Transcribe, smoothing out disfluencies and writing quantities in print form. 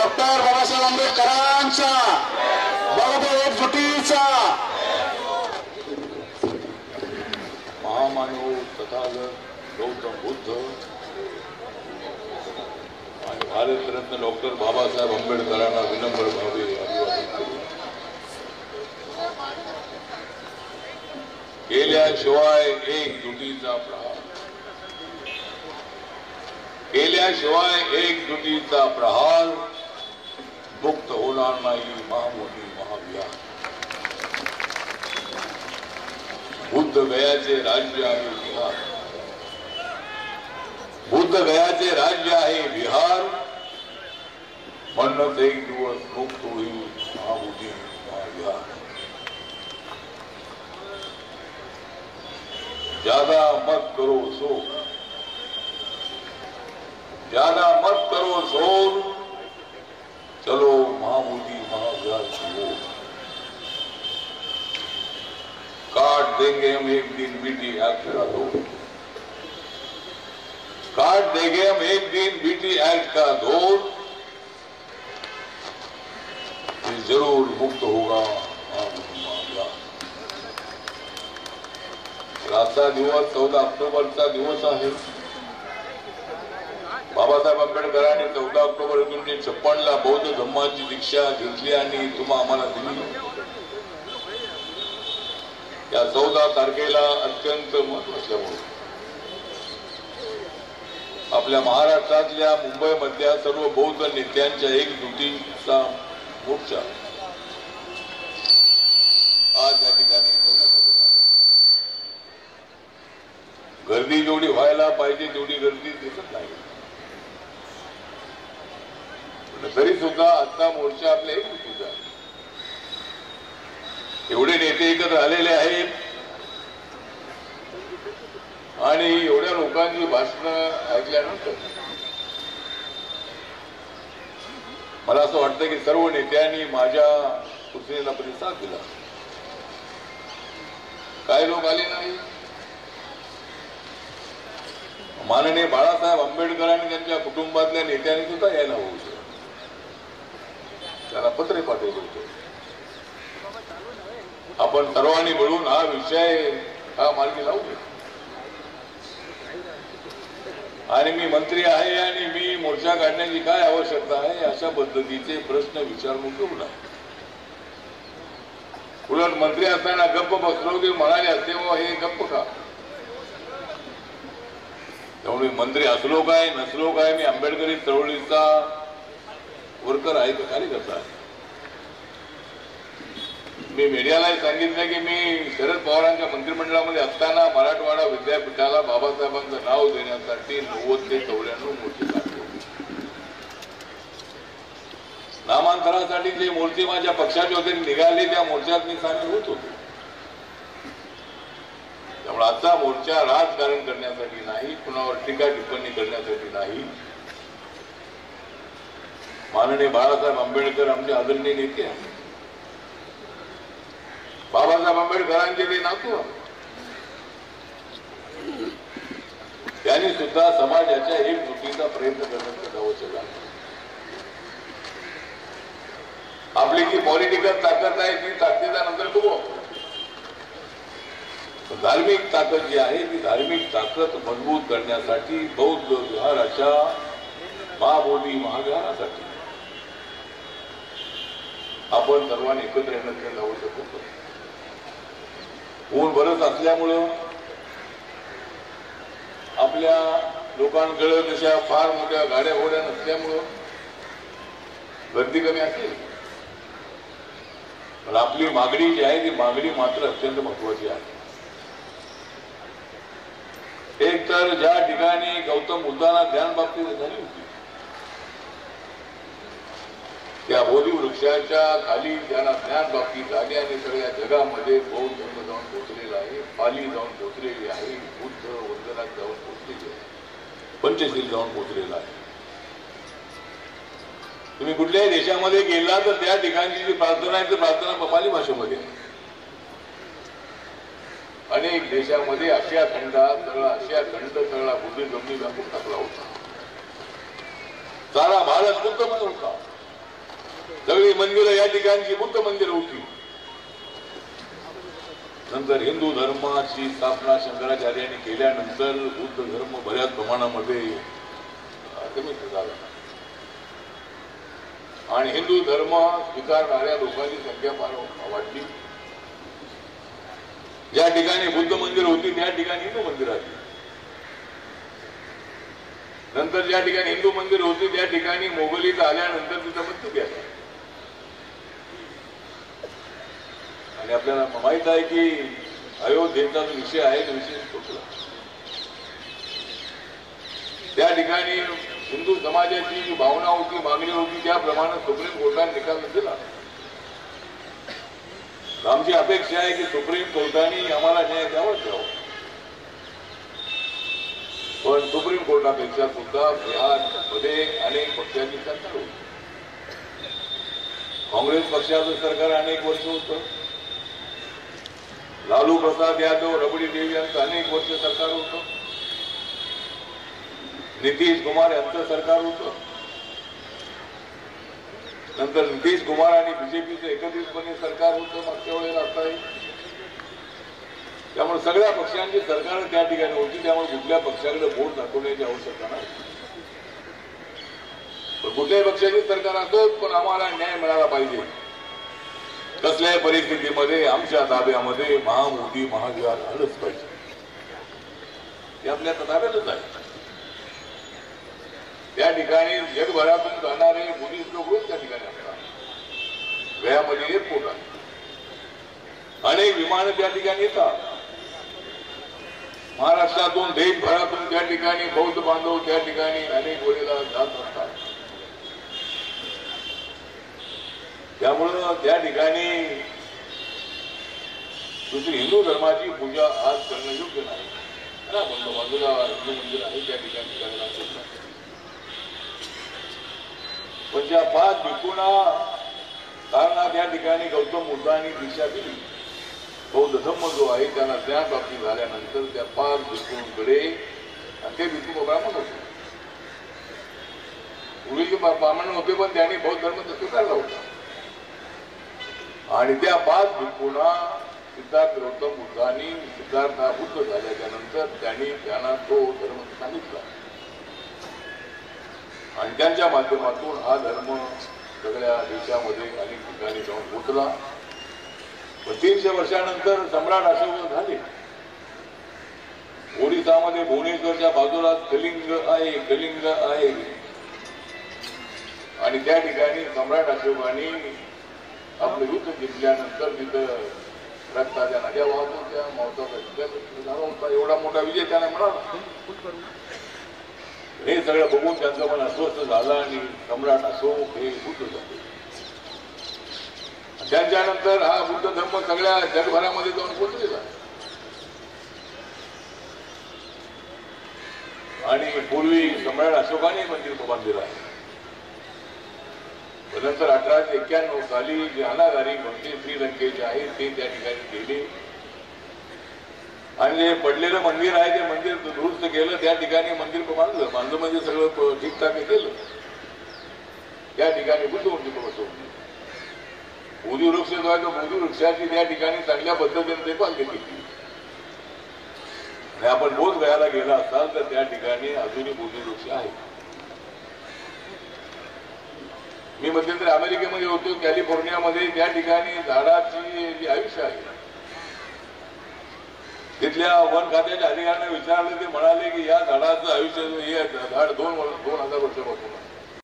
Doctor Babasaheb आंबेडकरांचा बौद्ध एकजुटीचा महामानव तथागत गौतम बुद्ध आणि भारतरत्न डॉक्टर बाबासाहेब आंबेडकरांना विनम्र भावे अभिवादन करू। केल्याशिवाय एकजुटीचा प्रहार, केल्याशिवाय एकजुटीचा प्रहार मुक्त होणार नाही महामोदी महाविहार। बुद्ध गयाचे राज्य आहे बिहार, बुद्ध गयाचे राज्य आहे बिहार, म्हणूनच एक दिवस मुक्त होईल महामोदी महाविहार। ज्यादा मत करो शोर, ज्यादा मत करो शोर, चलो महामोदी महाविहार की ओर। काट देंगे हम एक दिन बीटी एक्ट का दौर, काट देंगे हम एक दिन बीटी एक्ट का दौर, फिर जरूर मुक्त होगा महामोदी महाविहार। आजचा दिवस 14 ऑक्टोबरचा दिवस आहे। बाबासाहेब आंबेडकरांनी 14 ऑक्टोबर 1956 ला बौद्ध धम्माची दीक्षा घेतली आणि तुम्हा आम्हाला दिली। या 14 तारखेला अत्यंत महत्त्व असल्यामुळे आपल्या महाराष्ट्रातल्या मुंबईमधल्या सर्व बौद्ध नेत्यांच्या एकजुटीचा मोर्चा आज या ठिकाणी गर्दी जेवढी व्हायला पाहिजे तेवढी गर्दी दिसत नाही, तरी सुद्धा आजचा मोर्चा आपल्या एकजुटीचा। एवढे नेते एकत्र आलेले आहेत आणि एवढ्या लोकांची भाषणं ऐकल्यानंतर मला असं वाटतं की सर्व नेत्यांनी माझ्या सूचनेला प्रतिसाद दिला। काही लोक आले नाही। माननीय बाळासाहेब आंबेडकर आणि त्यांच्या कुटुंबातल्या नेत्यांनी सुद्धा यायला हवं होतं, त्याला पत्र पाठवलं होतं। आपण सर्वांनी मिळून हा विषय मार्गी लावू आणि मी मंत्री आहे आणि मी मोर्चा काढण्याची काय आवश्यकता आहे अशा पद्धतीचे प्रश्न विचारून घेऊन आहे। उलट मंत्री असताना गप्प बसलो की म्हणाले असते व हे गप्प का। त्यामुळे मंत्री असलो काय नसलो काय मी आंबेडकरी चळवळीचा वर्कर आहे का कार्यकर्ता आहे। मी मीडियालाही सांगितलं की मी शरद पवारांच्या मंत्रिमंडळामध्ये असताना मराठवाडा विद्यापीठाला बाबासाहेबांचं नाव देण्यासाठी 90 ते 94 मोर्चे काढले होते। नामांतरासाठी जे मोर्चे माझ्या पक्षाचे होते निघाले त्या मोर्चात मी सामील होत होतो। त्यामुळे आजचा मोर्चा राजकारण करण्यासाठी नाही, कुणावर टीका टिप्पणी करण्यासाठी नाही। माननीय बाळासाहेब आंबेडकर आमचे आदरणीय नेते आहेत। बाबासाहेब आंबेडकरांचे ते नातू त्यांनी सुद्धा समाजाच्या एकजुटीचा प्रयत्न करण्याचं आवश्यक आहे। आपली जी पॉलिटिकल ताकद आहे ती ताकदीनंतर बघू। धार्मिक ताकद जी आहे ती धार्मिक ताकद मजबूत करण्यासाठी बौद्ध विहाराच्या महाबोधी महाविहारासाठी आपण सर्वांनी एकत्र येण्याचं आवश्यक होतं। ऊन बरंच असल्यामुळं आपल्या लोकांकडे तशा फार मोठ्या गाड्या घोड्या नसल्यामुळं गर्दी कमी असेल, पण आपली मागणी जी आहे ती मागणी मात्र अत्यंत महत्वाची आहे। एक तर ज्या ठिकाणी गौतम बुद्धांना ध्यान बाबतीत झाली होती त्या बोधी वृक्षाच्या खाली त्यांना ज्ञान बाबतीत झाली आणि सगळ्या जगामध्ये बौद्ध धर्म जाऊन पोचलेला आहे, पाली जाऊन पोचलेली आहे, बुद्ध वंदनात जाऊन पोचलेली आहे, पंचशील जाऊन पोचलेला आहे। तुम्ही कुठल्याही देशामध्ये गेला तर त्या ठिकाणची जी प्रार्थना आहे ती प्रार्थना पाली भाषेमध्ये आहे। अनेक देशामध्ये आशिया खंडात सगळा आशिया खंड सगळा बुद्धिझमनी व्यापून टाकला होता। सारा भारत बुद्धमय होता। मंदिरं या ठिकाणची बुद्ध मंदिरं होती. नंतर हिंदू धर्माची स्थापना शंकराचार्यांनी केल्यानंतर बुद्ध धर्म बऱ्याच प्रमाणामध्ये कमी झाला आणि हिंदू धर्म स्वीकारणाऱ्या लोकांची संख्या फार वाढली. ज्या ठिकाणी बुद्ध मंदिर होती त्या ठिकाणी हिंदू मंदिर आली. नंतर ज्या ठिकाणी हिंदू मंदिर होती त्या ठिकाणी मोगलीत आल्यानंतर तिथं मस्जिद आली. आणि आपल्याला माहित आहे की अयोध्येचा जो विषय आहे तो विषय संपला. त्या ठिकाणी हिंदू समाजाची जी भावना होती, मागणी होती, त्याप्रमाणे सुप्रीम कोर्टाने निकाल दिला. आमची अपेक्षा आहे की सुप्रीम कोर्टाने आम्हाला न्याय द्यावाच द्यावा. पण सुप्रीम कोर्टापेक्षा सुद्धा बिहारमध्ये अनेक पक्षांची सरकार होती. काँग्रेस पक्षाचं सरकार अनेक वर्ष होतं. लालू प्रसाद यादव, रबडी देवी यांचं अनेक वर्ष सरकार होतं. नितीश कुमार यांचं सरकार होतं. नंतर नितीश कुमार आणि बीजेपीचं एकत्रितपणे सरकार होतं मागच्या वेळेला. आता त्यामुळे सगळ्या पक्षांची सरकार त्या ठिकाणी होती. त्यामुळे कुठल्या पक्षाकडे वोट दाखवण्याची आवश्यकता नाही. पण कुठल्याही पक्षाची सरकार असोत पण आम्हाला न्याय मिळाला पाहिजे. कसल्याही परिस्थितीमध्ये आमच्या ताब्यामध्ये महामोदी महाविहार आलंच पाहिजे. ते आपल्या ताब्यातच आहे. त्या ठिकाणी जगभरातून जाणारे बुद्धिस्ट लोक रोज त्या ठिकाणी असतात. गयामध्ये एअरपोर्ट आहे. अनेक विमानं त्या ठिकाणी येतात. महाराष्ट्रातून देशभरातून त्या ठिकाणी बौद्ध बांधव त्या ठिकाणी अनेक वेळेला जात असतात. त्यामुळं त्या ठिकाणी दुसरी हिंदू धर्माची पूजा आज करणं योग्य नाही. बाजूला हिंदू मंदिर आहे त्या ठिकाणी करायला पण ज्या 5 भिक्खूंना कारण त्या ठिकाणी गौतम बुद्धांनी दिशा दिली. बौद्ध धर्म जो आहे त्यांना ज्ञान प्राप्ती झाल्यानंतर त्या 5 भिक्खूंकडे आणि ते भिक्खू ब्राह्मण होते. पूर्वीचे ब्राह्मण होते पण त्यांनी बौद्ध धर्म स्वीकारला होता. आणि त्या 5 भिक्खूंना सिद्धार्थ गौतम बुद्धांनी सिद्धार्थ बुद्ध झाल्याच्या नंतर त्यांना तो धर्म सांगितला आणि त्यांच्या माध्यमातून हा धर्म सगळ्या देशामध्ये अनेक ठिकाणी जाऊन पोचला. पण 300 वर्षानंतर सम्राट अशोक झाले. ओडिसामध्ये भुवनेश्वरच्या बाजूला कलिंग आहे आणि त्या ठिकाणी सम्राट अशोकाने आपलं युद्ध जिंकल्यानंतर तिथं रक्ताच्या नद्या वाहत होत्या. मौताचा झाला होता. एवढा मोठा विजय त्यांना मिळाला. हे सगळं बघून त्यांचं मन अस्वस्थ झालं आणि सम्राट अशोक हे बुद्ध झाले. त्यांच्यानंतर हा बुद्ध धर्म सगळ्या जगभरामध्ये जाऊन पोचलेला आणि पूर्वी सम्राट अशोकाने मंदिर बांधलेलं आहे. नंतर 1891 साली जे अनागारी म्हणजे श्रीलंकेचे आहेत ते त्या ठिकाणी गेले आणि जे पडलेलं मंदिर आहे ते मंदिर दुरुस्त केलं. त्या ठिकाणी मंदिर बांधलं म्हणजे सगळं ठीकठाक केलं. त्या ठिकाणी बुद्ध मंदिर बसवलं. बोधी वृक्ष जो आहे तो बोधी वृक्षाची त्या ठिकाणी चांगल्या पद्धतीने देखभाल केली. आणि आपण बोध गयाला गेला असाल तर त्या ठिकाणी अजूनही बोधी वृक्ष आहे. मी मध्यंतरी अमेरिकेमध्ये होतो कॅलिफोर्नियामध्ये. त्या ठिकाणी झाडाची जी आयुष्य आहे तिथल्या वन खात्याच्या अधिकाऱ्यांना विचारलं. ते म्हणाले की या झाडाचं आयुष्य हे झाड 2000 वर्षापासून